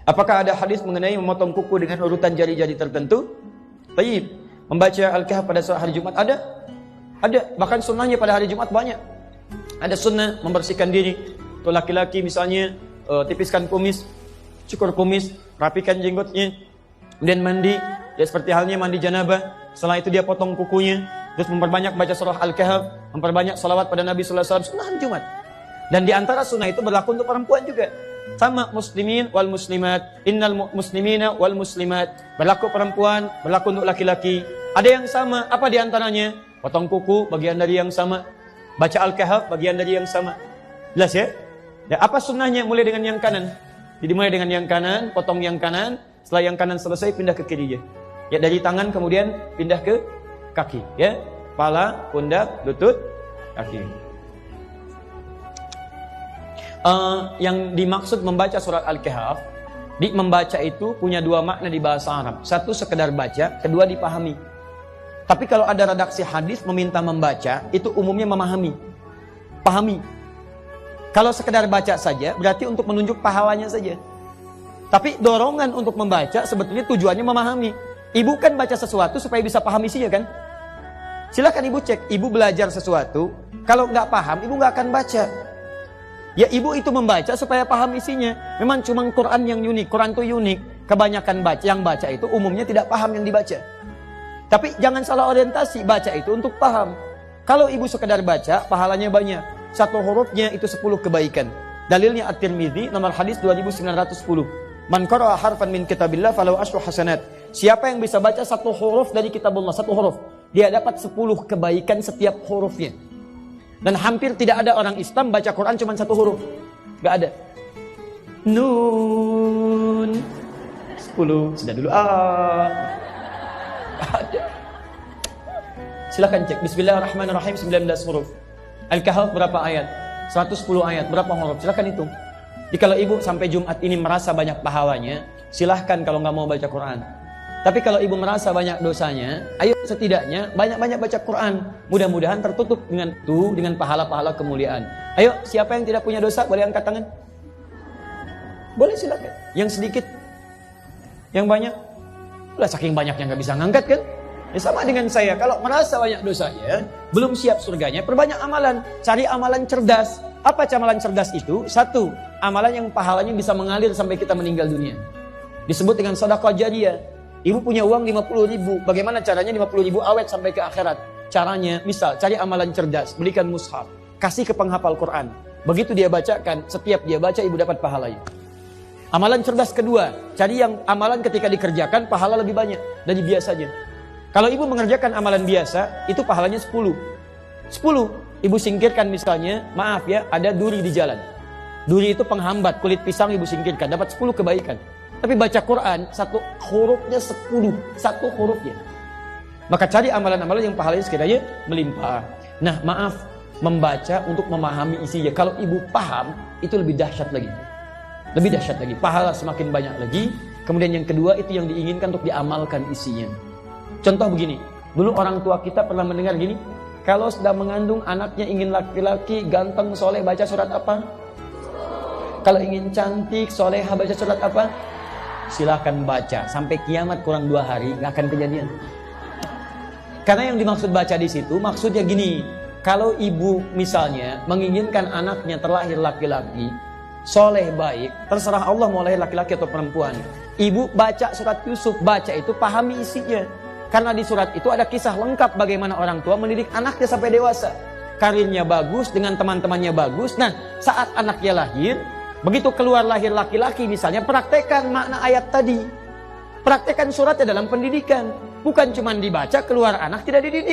Apakah ada hadis mengenai memotong kuku dengan urutan jari-jari tertentu? Tayyib. Membaca Al-Kahf pada hari Jumat ada? Ada. Bahkan sunnahnya pada hari Jumat banyak. Ada sunnah membersihkan diri. Untuk laki-laki misalnya tipiskan kumis, cukur kumis, rapikan jenggotnya, kemudian mandi. Ya seperti halnya mandi janabah. Setelah itu dia potong kukunya, terus memperbanyak baca surah Al-Kahf, memperbanyak salawat pada Nabi sallallahu alaihi wasallam. Sunnah Jumat. Dan di antara sunnah itu berlaku untuk perempuan juga. Sama muslimin wal muslimat, innal muslimina wal muslimat. Berlaku perempuan, berlaku untuk laki-laki. Ada yang sama, apa di antaranya? Potong kuku, bagian dari yang sama. Baca Al-Kahf, bagian dari yang sama. Jelas ya? Ya, apa sunnahnya? Mulai dengan yang kanan. Jadi mulai dengan yang kanan, potong yang kanan. Setelah yang kanan selesai, pindah ke kirinya. Ya, dari tangan kemudian pindah ke kaki. Ya, kepala, pundak, lutut, kaki. Yang dimaksud membaca surat Al-Kahf, membaca itu punya dua makna di bahasa Arab. Satu sekedar baca, kedua dipahami. Tapi kalau ada redaksi hadis meminta membaca, itu umumnya memahami. Pahami. Kalau sekedar baca saja, berarti untuk menunjuk pahalanya saja. Tapi dorongan untuk membaca sebetulnya tujuannya memahami. Ibu kan baca sesuatu supaya bisa paham isinya kan? Silakan ibu cek, ibu belajar sesuatu, kalau nggak paham, ibu nggak akan baca. Ya ibu itu membaca supaya paham isinya. Memang cuma Quran yang unik, Quran itu unik. Kebanyakan yang baca itu umumnya tidak paham yang dibaca. Tapi jangan salah orientasi, baca itu untuk paham. Kalau ibu sekedar baca, pahalanya banyak. Satu hurufnya itu 10 kebaikan. Dalilnya At-Tirmidzi nomor hadis 2910. Man qara'a harfan min kitabillah falahu asyru hasanat. Siapa yang bisa baca satu huruf dari kitabullah, satu huruf, dia dapat 10 kebaikan setiap hurufnya. Dan hampir tidak ada orang Islam baca Quran cuma satu huruf. Gak ada. Nun 10. Sudah dulu. Ada. Silakan cek. Bismillahirrahmanirrahim 19 huruf. Al-Kahf berapa ayat? 110 ayat. Berapa huruf? Silakan hitung. Jadi kalau ibu sampai Jumat ini merasa banyak pahalanya, silahkan kalau nggak mau baca Quran. Tapi kalau ibu merasa banyak dosanya, ayo setidaknya banyak-banyak baca Quran. Mudah-mudahan tertutup dengan pahala-pahala kemuliaan. Ayo, siapa yang tidak punya dosa boleh angkat tangan? Boleh silakan. Yang sedikit, yang banyak, lah saking banyaknya nggak bisa ngangkat kan? Ya sama dengan saya, kalau merasa banyak dosanya, belum siap surganya, perbanyak amalan. Cari amalan cerdas. Apa amalan cerdas itu? Satu, amalan yang pahalanya bisa mengalir sampai kita meninggal dunia. Disebut dengan sedekah jariyah. Ibu punya uang 50.000. Bagaimana caranya 50.000 awet sampai ke akhirat? Caranya, misal cari amalan cerdas, belikan mushaf, kasih ke penghafal Quran. Begitu dia bacakan, setiap dia baca ibu dapat pahalanya. Amalan cerdas kedua, cari yang amalan ketika dikerjakan pahala lebih banyak dari biasanya. Kalau ibu mengerjakan amalan biasa, itu pahalanya 10. 10, ibu singkirkan misalnya, maaf ya, ada duri di jalan. Duri itu penghambat, kulit pisang ibu singkirkan, dapat 10 kebaikan. Tapi baca Quran, satu hurufnya 10, satu hurufnya. Maka cari amalan-amalan yang pahalanya sekiranya melimpah. Nah maaf, membaca untuk memahami isinya. Kalau ibu paham, itu lebih dahsyat lagi. Lebih dahsyat lagi, pahala semakin banyak lagi. Kemudian yang kedua, itu yang diinginkan untuk diamalkan isinya. Contoh begini, dulu orang tua kita pernah mendengar gini, kalau sedang mengandung anaknya ingin laki-laki, ganteng, soleh, baca surat apa? Kalau ingin cantik, soleha, baca surat apa? Silakan baca, sampai kiamat kurang 2 hari, gak akan kejadian. Karena yang dimaksud baca di situ, maksudnya gini, kalau ibu misalnya menginginkan anaknya terlahir laki-laki, soleh baik, terserah Allah mau lahir laki-laki atau perempuan. Ibu baca surat Yusuf, baca itu pahami isinya. Karena di surat itu ada kisah lengkap bagaimana orang tua mendidik anaknya sampai dewasa. Karirnya bagus, dengan teman-temannya bagus. Nah, saat anaknya lahir, begitu keluar lahir laki-laki misalnya, praktekkan makna ayat tadi. Praktekkan suratnya dalam pendidikan. Bukan cuma dibaca, keluar anak tidak dididik.